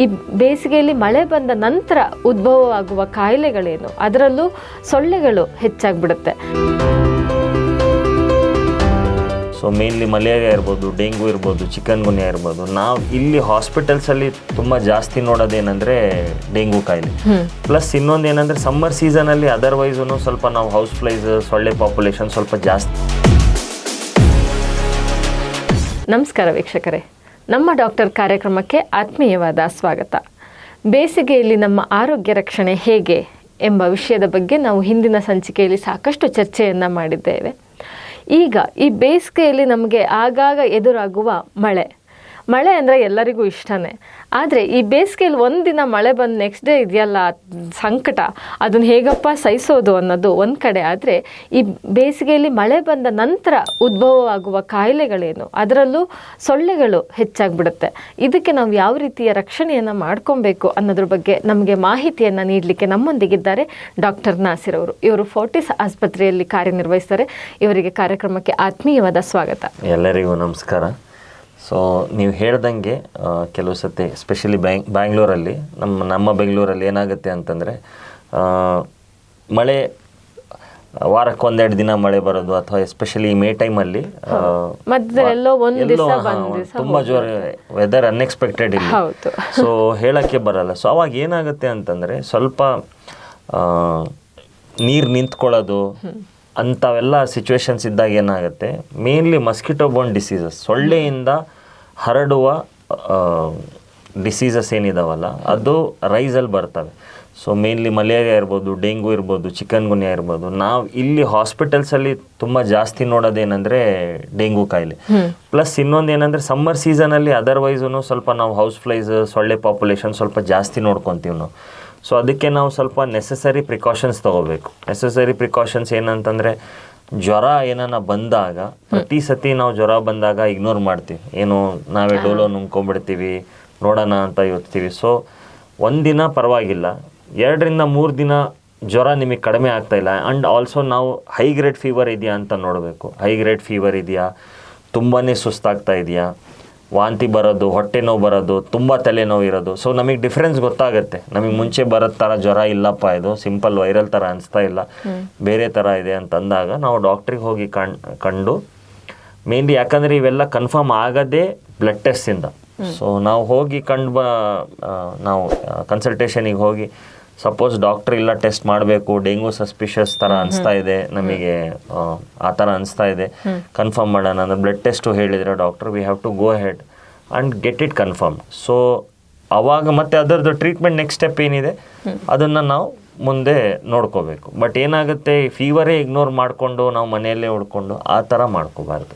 ಈ ಬೇಸಿಗೆಯಲ್ಲಿ ಮಳೆ ಬಂದ ನಂತರ ಉದ್ಭವವಾಗುವ ಕಾಯಿಲೆಗಳೇನು, ಅದರಲ್ಲೂ ಸೊಳ್ಳೆಗಳು ಹೆಚ್ಚಾಗ್ಬಿಡುತ್ತೆ. ಸೊ ಮೇನ್ಲಿ ಮಲೇರಿಯಾ ಇರ್ಬೋದು, ಡೆಂಗು ಇರ್ಬೋದು, ಚಿಕನ್ ಗುನ್ಯಾ ಇರ್ಬೋದು. ನಾವು ಇಲ್ಲಿ ಹಾಸ್ಪಿಟಲ್ಸಲ್ಲಿ ತುಂಬ ಜಾಸ್ತಿ ನೋಡೋದೇನೆಂದರೆ ಡೆಂಗು ಕಾಯಿಲೆ. ಪ್ಲಸ್ ಇನ್ನೊಂದು ಏನಂದರೆ ಸಮ್ಮರ್ ಸೀಸನಲ್ಲಿ ಅದರ್ವೈಸೂ ಸ್ವಲ್ಪ ನಾವು ಹೌಸ್ ಫ್ಲೈಸ್, ಸೊಳ್ಳೆ ಪಾಪ್ಯುಲೇಷನ್ ಸ್ವಲ್ಪ ಜಾಸ್ತಿ. ನಮಸ್ಕಾರ ವೀಕ್ಷಕರೇ, ನಮ್ಮ ಡಾಕ್ಟರ್ ಕಾರ್ಯಕ್ರಮಕ್ಕೆ ಆತ್ಮೀಯವಾದ ಸ್ವಾಗತ. ಬೇಸಿಗೆಯಲ್ಲಿ ನಮ್ಮ ಆರೋಗ್ಯ ರಕ್ಷಣೆ ಹೇಗೆ ಎಂಬ ವಿಷಯದ ಬಗ್ಗೆ ನಾವು ಹಿಂದಿನ ಸಂಚಿಕೆಯಲ್ಲಿ ಸಾಕಷ್ಟು ಚರ್ಚೆಯನ್ನು ಮಾಡಿದ್ದೇವೆ. ಈಗ ಈ ಬೇಸಿಗೆಯಲ್ಲಿ ನಮಗೆ ಆಗಾಗ ಎದುರಾಗುವ ಮಳೆ ಅಂದರೆ ಎಲ್ಲರಿಗೂ ಇಷ್ಟನೇ. ಆದರೆ ಈ ಬೇಸಿಗೆಯಲ್ಲಿ ಒಂದಿನ ಮಳೆ ಬಂದು ನೆಕ್ಸ್ಟ್ ಡೇ ಇದೆಯಲ್ಲ ಸಂಕಟ, ಅದನ್ನು ಹೇಗಪ್ಪ ಸಹಿಸೋದು ಅನ್ನೋದು ಒಂದು ಕಡೆ. ಆದರೆ ಈ ಬೇಸಿಗೆಯಲ್ಲಿ ಮಳೆ ಬಂದ ನಂತರ ಉದ್ಭವವಾಗುವ ಕಾಯಿಲೆಗಳೇನು, ಅದರಲ್ಲೂ ಸೊಳ್ಳೆಗಳು ಹೆಚ್ಚಾಗ್ಬಿಡುತ್ತೆ. ಇದಕ್ಕೆ ನಾವು ಯಾವ ರೀತಿಯ ರಕ್ಷಣೆಯನ್ನು ಮಾಡ್ಕೊಬೇಕು ಅನ್ನೋದ್ರ ಬಗ್ಗೆ ನಮಗೆ ಮಾಹಿತಿಯನ್ನು ನೀಡಲಿಕ್ಕೆ ನಮ್ಮೊಂದಿಗಿದ್ದಾರೆ ಡಾಕ್ಟರ್ ನಾಸಿರ್ ಅವರು. ಇವರು ಫೋರ್ಟಿಸ್ ಆಸ್ಪತ್ರೆಯಲ್ಲಿ ಕಾರ್ಯನಿರ್ವಹಿಸ್ತಾರೆ. ಇವರಿಗೆ ಕಾರ್ಯಕ್ರಮಕ್ಕೆ ಆತ್ಮೀಯವಾದ ಸ್ವಾಗತ. ಎಲ್ಲರಿಗೂ ನಮಸ್ಕಾರ. ಸೊ ನೀವು ಹೇಳ್ದಂಗೆ ಕೆಲವು ಸತಿ ಎಸ್ಪೆಷಲಿ ಬ್ಯಾಂಗ್ಳೂರಲ್ಲಿ ನಮ್ಮ ಬೆಂಗಳೂರಲ್ಲಿ ಏನಾಗುತ್ತೆ ಅಂತಂದರೆ ಮಳೆ ವಾರಕ್ಕೆ ಒಂದೆರಡು ದಿನ ಮಳೆ ಬರೋದು, ಅಥವಾ ಎಸ್ಪೆಷಲಿ ಮೇ ಟೈಮಲ್ಲಿ ತುಂಬ ಜೋರ ವೆದರ್ ಅನ್ಎಕ್ಸ್ಪೆಕ್ಟೆಡ್ ಇಲ್ಲ, ಸೊ ಹೇಳೋಕ್ಕೆ ಬರಲ್ಲ. ಸೊ ಅವಾಗ ಏನಾಗುತ್ತೆ ಅಂತಂದರೆ ಸ್ವಲ್ಪ ನೀರು ನಿಂತ್ಕೊಳ್ಳೋದು ಅಂಥವೆಲ್ಲ ಸಿಚುವೇಶನ್ಸ್ ಇದ್ದಾಗ ಏನಾಗುತ್ತೆ, ಮೇನ್ಲಿ ಮಸ್ಕಿಟೋ ಬೋರ್ನ್ ಡಿಸೀಸಸ್, ಸೊಳ್ಳೆಯಿಂದ ಹರಡುವ ಡಿಸೀಸಸ್ ಏನಿದಾವಲ್ಲ ಅದು ರೈಸಲ್ಲಿ ಬರ್ತವೆ. ಸೊ ಮೇನ್ಲಿ ಮಲೇರಿಯಾ ಇರ್ಬೋದು, ಡೆಂಗು ಇರ್ಬೋದು, ಚಿಕನ್ ಗುನ್ಯಾ ಇರ್ಬೋದು. ನಾವು ಇಲ್ಲಿ ಹಾಸ್ಪಿಟಲ್ಸಲ್ಲಿ ತುಂಬ ಜಾಸ್ತಿ ನೋಡೋದೇನೆಂದರೆ ಡೆಂಗು ಕಾಯಿಲೆ. ಪ್ಲಸ್ ಇನ್ನೊಂದು ಏನಂದರೆ ಸಮ್ಮರ್ ಸೀಸನಲ್ಲಿ ಅದರ್ವೈಸೂ ಸ್ವಲ್ಪ ನಾವು ಹೌಸ್ ಫ್ಲೈಸ್, ಸೊಳ್ಳೆ ಪಾಪ್ಯುಲೇಷನ್ ಸ್ವಲ್ಪ ಜಾಸ್ತಿ ನೋಡ್ಕೊತೀವಿ ನಾವು. ಸೊ ಅದಕ್ಕೆ ನಾವು ಸ್ವಲ್ಪ ನೆಸಸರಿ ಪ್ರಿಕಾಷನ್ಸ್ ತೊಗೋಬೇಕು. ನೆಸಸರಿ ಪ್ರಿಕಾಷನ್ಸ್ ಏನಂತಂದರೆ, ಜ್ವರ ಏನಾನ ಬಂದಾಗ ಪ್ರತಿ ಸತಿ ನಾವು ಜ್ವರ ಬಂದಾಗ ಇಗ್ನೋರ್ ಮಾಡ್ತೀವಿ, ಏನು ನಾವೇ ಡೋಲೋ ನುಂಗ್ಕೊಂಡ್ಬಿಡ್ತೀವಿ, ನೋಡೋಣ ಅಂತ ಯೋಚ್ತೀವಿ. ಸೊ ಒಂದಿನ ಪರವಾಗಿಲ್ಲ, 2 ರಿಂದ 3 ದಿನ ಜ್ವರ ನಿಮಗೆ ಕಡಿಮೆ ಆಗ್ತಾಯಿಲ್ಲ, ಆ್ಯಂಡ್ ಆಲ್ಸೋ ನಾವು ಹೈ ಗ್ರೇಡ್ ಫೀವರ್ ಇದೆಯಾ ಅಂತ ನೋಡಬೇಕು. ಹೈ ಗ್ರೇಡ್ ಫೀವರ್ ಇದೆಯಾ, ತುಂಬಾ ಸುಸ್ತಾಗ್ತಾ ಇದೆಯಾ, ವಾಂತಿ ಬರೋದು, ಹೊಟ್ಟೆ ನೋವು ಬರೋದು, ತುಂಬ ತಲೆನೋವು ಇರೋದು. ಸೊ ನಮಗೆ ಡಿಫ್ರೆನ್ಸ್ ಗೊತ್ತಾಗುತ್ತೆ. ನಮಗೆ ಮುಂಚೆ ಬರೋದು ಥರ ಜ್ವರ ಇಲ್ಲಪ್ಪ, ಇದು ಸಿಂಪಲ್ ವೈರಲ್ ಥರ ಅನಿಸ್ತಾ ಇಲ್ಲ, ಬೇರೆ ಥರ ಇದೆ ಅಂತಂದಾಗ ನಾವು ಡಾಕ್ಟ್ರಿಗೆ ಹೋಗಿ ಕಂಡು ಮೇನ್ಲಿ, ಯಾಕಂದರೆ ಇವೆಲ್ಲ ಕನ್ಫರ್ಮ್ ಆಗೋದೇ ಬ್ಲಡ್ ಟೆಸ್ಟಿಂದ. ಸೊ ನಾವು ಹೋಗಿ ನಾವು ಕನ್ಸಲ್ಟೇಷನಿಗೆ ಹೋಗಿ, ಸಪೋಸ್ ಡಾಕ್ಟ್ರ್ ಇಲ್ಲ ಟೆಸ್ಟ್ ಮಾಡಬೇಕು, ಡೆಂಗು ಸಸ್ಪಿಷಸ್ ಥರ ಅನಿಸ್ತಾ ಇದೆ ನಮಗೆ, ಆ ಥರ ಅನಿಸ್ತಾ ಇದೆ, ಕನ್ಫರ್ಮ್ ಮಾಡೋಣ ಅಂದರೆ ಬ್ಲಡ್ ಟೆಸ್ಟು ಹೇಳಿದರೆ doctor, we have to go head and get it confirm. So ಅವಾಗ ಮತ್ತೆ ಅದರದ್ದು ಟ್ರೀಟ್ಮೆಂಟ್ ನೆಕ್ಸ್ಟ್ ಸ್ಟೆಪ್ ಏನಿದೆ ಅದನ್ನು ನಾವು ಮುಂದೆ ನೋಡ್ಕೋಬೇಕು. ಬಟ್ ಏನಾಗುತ್ತೆ, ಫೀವರೇ ಇಗ್ನೋರ್ ಮಾಡಿಕೊಂಡು ನಾವು ಮನೆಯಲ್ಲೇ ಉಳ್ಕೊಂಡು ಆ ಥರ ಮಾಡ್ಕೋಬಾರ್ದು.